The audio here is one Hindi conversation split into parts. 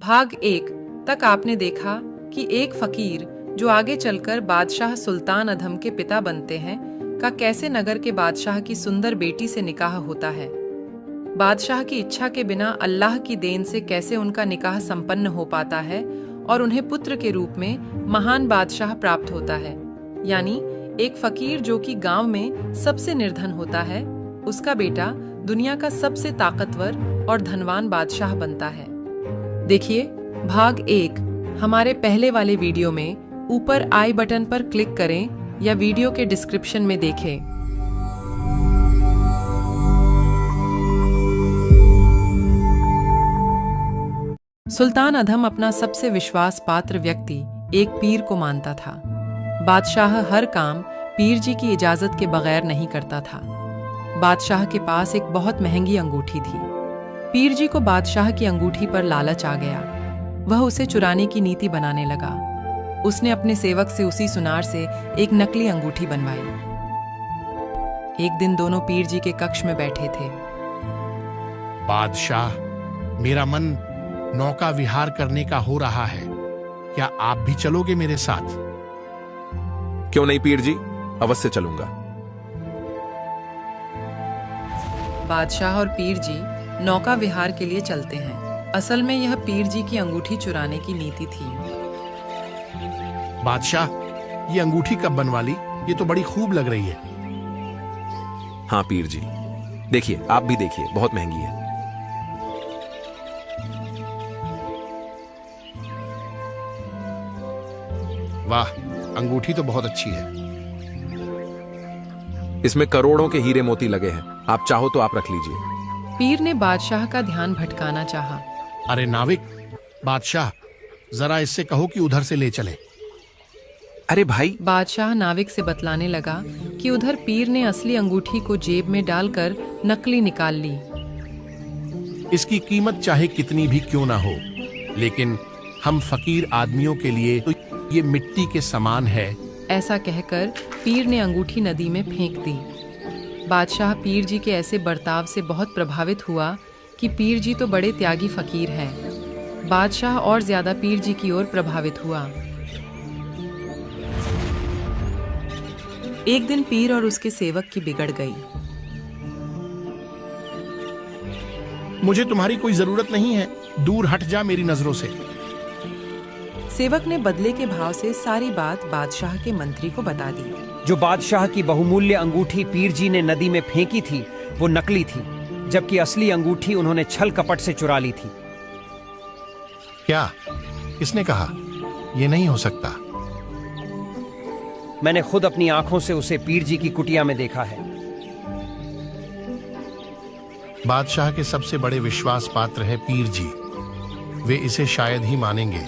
भाग 1 तक आपने देखा कि एक फकीर जो आगे चलकर बादशाह सुल्तान अधम के पिता बनते हैं का कैसे नगर के बादशाह की सुंदर बेटी से निकाह होता है। बादशाह की इच्छा के बिना अल्लाह की देन से कैसे उनका निकाह संपन्न हो पाता है और उन्हें पुत्र के रूप में महान बादशाह प्राप्त होता है। यानी एक फकीर जो कि गांव में सबसे निर्धन होता है, उसका बेटा दुनिया का सबसे ताकतवर और धनवान बादशाह बनता है। देखिए भाग 1 हमारे पहले वाले वीडियो में। ऊपर आई बटन पर क्लिक करें या वीडियो के डिस्क्रिप्शन में देखें। सुल्तान अधम अपना सबसे विश्वास पात्र व्यक्ति एक पीर को मानता था। बादशाह हर काम पीर जी की इजाजत के बगैर नहीं करता था। बादशाह के पास एक बहुत महंगी अंगूठी थी। पीर जी को बादशाह की अंगूठी पर लालच आ गया। वह उसे चुराने की नीति बनाने लगा। उसने अपने सेवक से उसी सुनार से एक नकली अंगूठी बनवाई। एक दिन दोनों पीर जी के कक्ष में बैठे थे। बादशाह, मेरा मन नौका विहार करने का हो रहा है। क्या आप भी चलोगे मेरे साथ? क्यों नहीं पीर जी, अवश्य चलूंगा। बादशाह और पीर जी नौका विहार के लिए चलते हैं। असल में यह पीर जी की अंगूठी चुराने की नीति थी। बादशाह, ये अंगूठी कब बनवा ली? ये तो बड़ी खूब लग रही है। हाँ पीर जी, देखिए, आप भी देखिए, बहुत महंगी है। वाह, अंगूठी तो बहुत अच्छी है। इसमें करोड़ों के हीरे मोती लगे हैं। आप चाहो तो आप रख लीजिए। पीर ने बादशाह का ध्यान भटकाना चाहा। अरे नाविक, बादशाह, जरा इससे कहो कि उधर से ले चले। अरे भाई, बादशाह नाविक से बतलाने लगा कि उधर पीर ने असली अंगूठी को जेब में डालकर नकली निकाल ली। इसकी कीमत चाहे कितनी भी क्यों ना हो, लेकिन हम फकीर आदमियों के लिए तो ये मिट्टी के समान है। ऐसा कहकर पीर ने अंगूठी नदी में फेंक दी। बादशाह पीर जी के ऐसे बर्ताव से बहुत प्रभावित हुआ कि पीर जी तो बड़े त्यागी फकीर हैं। बादशाह और ज्यादा पीर जी की ओर प्रभावित हुआ। एक दिन पीर और उसके सेवक की बिगड़ गई। मुझे तुम्हारी कोई जरूरत नहीं है, दूर हट जा मेरी नजरों से। सेवक ने बदले के भाव से सारी बात बादशाह के मंत्री को बता दी। जो बादशाह की बहुमूल्य अंगूठी पीर जी ने नदी में फेंकी थी वो नकली थी, जबकि असली अंगूठी उन्होंने छल कपट से चुरा ली थी। क्या? किसने कहा? यह नहीं हो सकता। मैंने खुद अपनी आंखों से उसे पीर जी की कुटिया में देखा है। बादशाह के सबसे बड़े विश्वास पात्र है पीर जी। वे इसे शायद ही मानेंगे।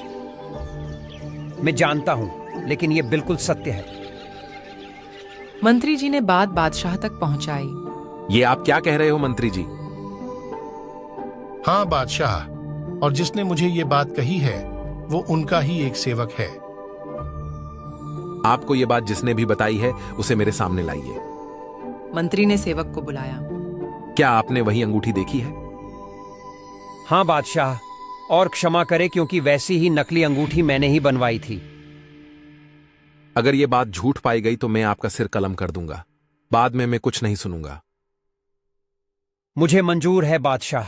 मैं जानता हूं, लेकिन यह बिल्कुल सत्य है। मंत्री जी ने बात बादशाह तक पहुंचाई। ये आप क्या कह रहे हो मंत्री जी? हाँ बादशाह, और जिसने मुझे ये बात कही है वो उनका ही एक सेवक है। आपको ये बात जिसने भी बताई है उसे मेरे सामने लाइए। मंत्री ने सेवक को बुलाया। क्या आपने वही अंगूठी देखी है? हाँ बादशाह, और क्षमा करे क्योंकि वैसी ही नकली अंगूठी मैंने ही बनवाई थी। अगर ये बात झूठ पाई गई तो मैं आपका सिर कलम कर दूंगा। बाद में मैं कुछ नहीं सुनूंगा। मुझे मंजूर है बादशाह।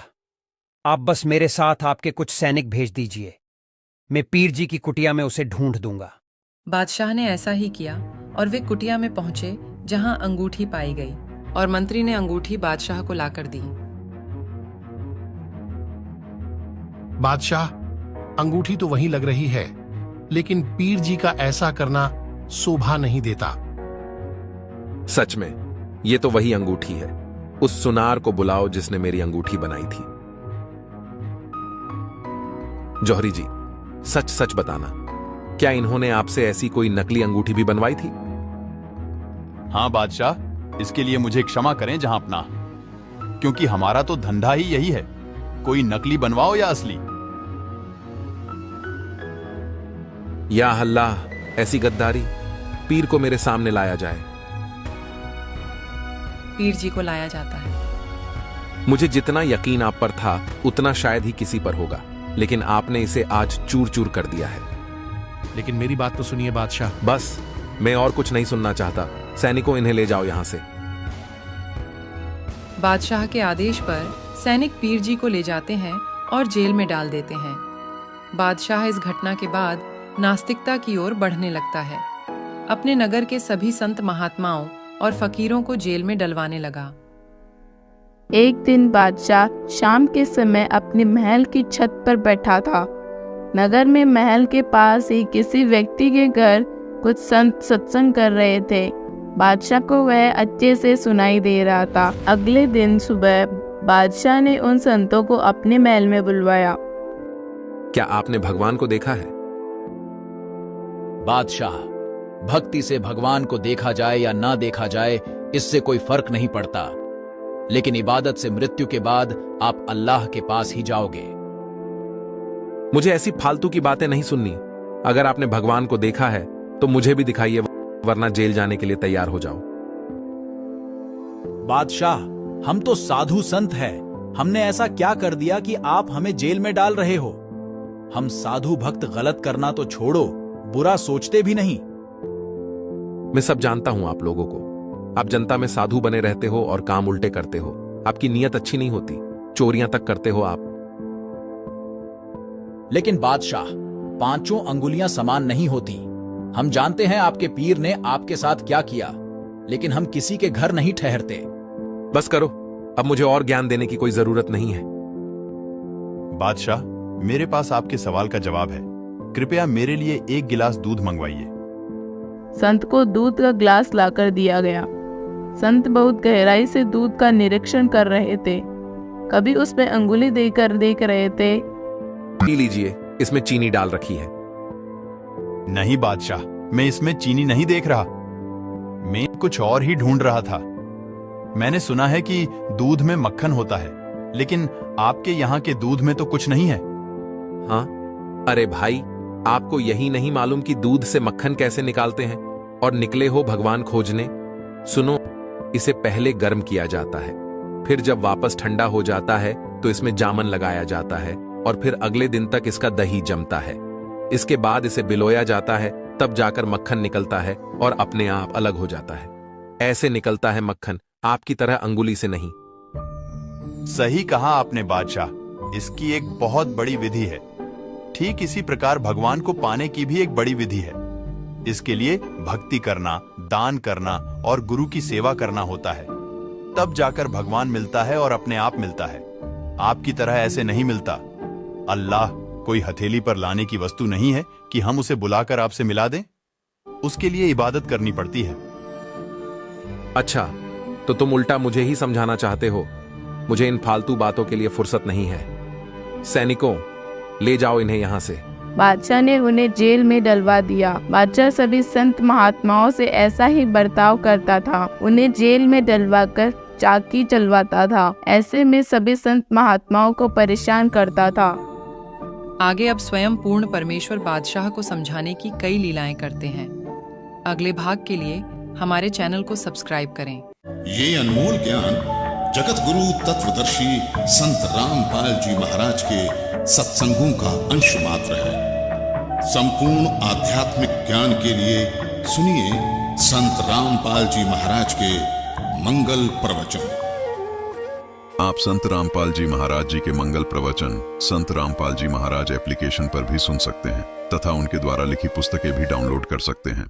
आप बस मेरे साथ आपके कुछ सैनिक भेज दीजिए। मैं पीर जी की कुटिया में उसे ढूंढ दूंगा। बादशाह ने ऐसा ही किया और वे कुटिया में पहुंचे जहां अंगूठी पाई गई, और मंत्री ने अंगूठी बादशाह को लाकर दी। बादशाह, अंगूठी तो वहीं लग रही है, लेकिन पीर जी का ऐसा करना शोभा नहीं देता। सच में ये तो वही अंगूठी है। उस सुनार को बुलाओ जिसने मेरी अंगूठी बनाई थी। जौहरी जी, सच सच बताना, क्या इन्होंने आपसे ऐसी कोई नकली अंगूठी भी बनवाई थी? हाँ बादशाह, इसके लिए मुझे क्षमा करें जहांपनाह, क्योंकि हमारा तो धंधा ही यही है, कोई नकली बनवाओ या असली। या अल्लाह, ऐसी गद्दारी! पीर को मेरे सामने लाया जाए। पीर जी को लाया जाता है। मुझे जितना यकीन आप पर था उतना शायद ही किसी पर होगा, लेकिन आपने इसे आज चूर चूर कर दिया है। लेकिन मेरी बात तो सुनिए बादशाह। बस, मैं और कुछ नहीं सुनना चाहता। सैनिकों, इन्हें ले जाओ यहां से। बादशाह के आदेश पर सैनिक पीर जी को ले जाते हैं और जेल में डाल देते हैं। बादशाह इस घटना के बाद नास्तिकता की ओर बढ़ने लगता है। अपने नगर के सभी संत महात्माओं और फकीरों को जेल में डलवाने लगा। एक दिन बादशाह शाम के समय अपने महल की छत पर बैठा था। नगर में महल के पास ही किसी व्यक्ति के घर कुछ संत सत्संग कर रहे थे। बादशाह को वह अच्छे से सुनाई दे रहा था। अगले दिन सुबह बादशाह ने उन संतों को अपने महल में बुलवाया। क्या आपने भगवान को देखा है? बादशाह, भक्ति से भगवान को देखा जाए या ना देखा जाए, इससे कोई फर्क नहीं पड़ता, लेकिन इबादत से मृत्यु के बाद आप अल्लाह के पास ही जाओगे। मुझे ऐसी फालतू की बातें नहीं सुननी। अगर आपने भगवान को देखा है तो मुझे भी दिखाइए, वरना जेल जाने के लिए तैयार हो जाओ। बादशाह, हम तो साधु संत हैं। हमने ऐसा क्या कर दिया कि आप हमें जेल में डाल रहे हो? हम साधु भक्त गलत करना तो छोड़ो, बुरा सोचते भी नहीं। मैं सब जानता हूं आप लोगों को। आप जनता में साधु बने रहते हो और काम उल्टे करते हो। आपकी नीयत अच्छी नहीं होती, चोरियां तक करते हो आप। लेकिन बादशाह, पांचों अंगुलियां समान नहीं होती। हम जानते हैं आपके पीर ने आपके साथ क्या किया, लेकिन हम किसी के घर नहीं ठहरते। बस करो, अब मुझे और ज्ञान देने की कोई जरूरत नहीं है। बादशाह, मेरे पास आपके सवाल का जवाब है। कृपया मेरे लिए एक गिलास दूध मंगवाइए। संत को दूध का ग्लास लाकर दिया गया। संत बहुत गहराई से दूध का निरीक्षण कर रहे थे। कभी उसमें अंगुली देकर देख रहे थे। पी लीजिए, इसमें चीनी डाल रखी है। नहीं बादशाह, मैं इसमें चीनी नहीं देख रहा। मैं कुछ और ही ढूंढ रहा था। मैंने सुना है कि दूध में मक्खन होता है, लेकिन आपके यहाँ के दूध में तो कुछ नहीं है। हाँ? अरे भाई, आपको यही नहीं मालूम कि दूध से मक्खन कैसे निकालते हैं और निकले हो भगवान खोजने? सुनो, इसे पहले गर्म किया जाता है, फिर जब वापस ठंडा हो जाता है तो इसमें जामन लगाया जाता है और फिर अगले दिन तक इसका दही जमता है। इसके बाद इसे बिलोया जाता है, तब जाकर मक्खन निकलता है और अपने आप अलग हो जाता है। ऐसे निकलता है मक्खन, आपकी तरह अंगुली से नहीं। सही कहा आपने बादशाह, इसकी एक बहुत बड़ी विधि है। ठीक इसी प्रकार भगवान को पाने की भी एक बड़ी विधि है। इसके लिए भक्ति करना, दान करना और गुरु की सेवा करना होता है, तब जाकर भगवान मिलता है और अपने आप मिलता है। आपकी तरह ऐसे नहीं मिलता। अल्लाह कोई हथेली पर लाने की वस्तु नहीं है कि हम उसे बुलाकर आपसे मिला दें। उसके लिए इबादत करनी पड़ती है। अच्छा, तो तुम उल्टा मुझे ही समझाना चाहते हो। मुझे इन फालतू बातों के लिए फुर्सत नहीं है। सैनिकों, ले जाओ इन्हें यहां से। बादशाह ने उन्हें जेल में डलवा दिया। बादशाह सभी संत महात्माओं से ऐसा ही बर्ताव करता था। उन्हें जेल में डलवाकर चाकी चलवाता था। ऐसे में सभी संत महात्माओं को परेशान करता था। आगे अब स्वयं पूर्ण परमेश्वर बादशाह को समझाने की कई लीलाएं करते हैं। अगले भाग के लिए हमारे चैनल को सब्सक्राइब करें। ये अनमोल ज्ञान जगत गुरु तत्वदर्शी संत रामपाल जी महाराज के सत्संगों का अंश मात्र है। संपूर्ण आध्यात्मिक ज्ञान के लिए सुनिए संत रामपाल जी महाराज के मंगल प्रवचन। आप संत रामपाल जी महाराज जी के मंगल प्रवचन संत रामपाल जी महाराज एप्लीकेशन पर भी सुन सकते हैं तथा उनके द्वारा लिखी पुस्तकें भी डाउनलोड कर सकते हैं।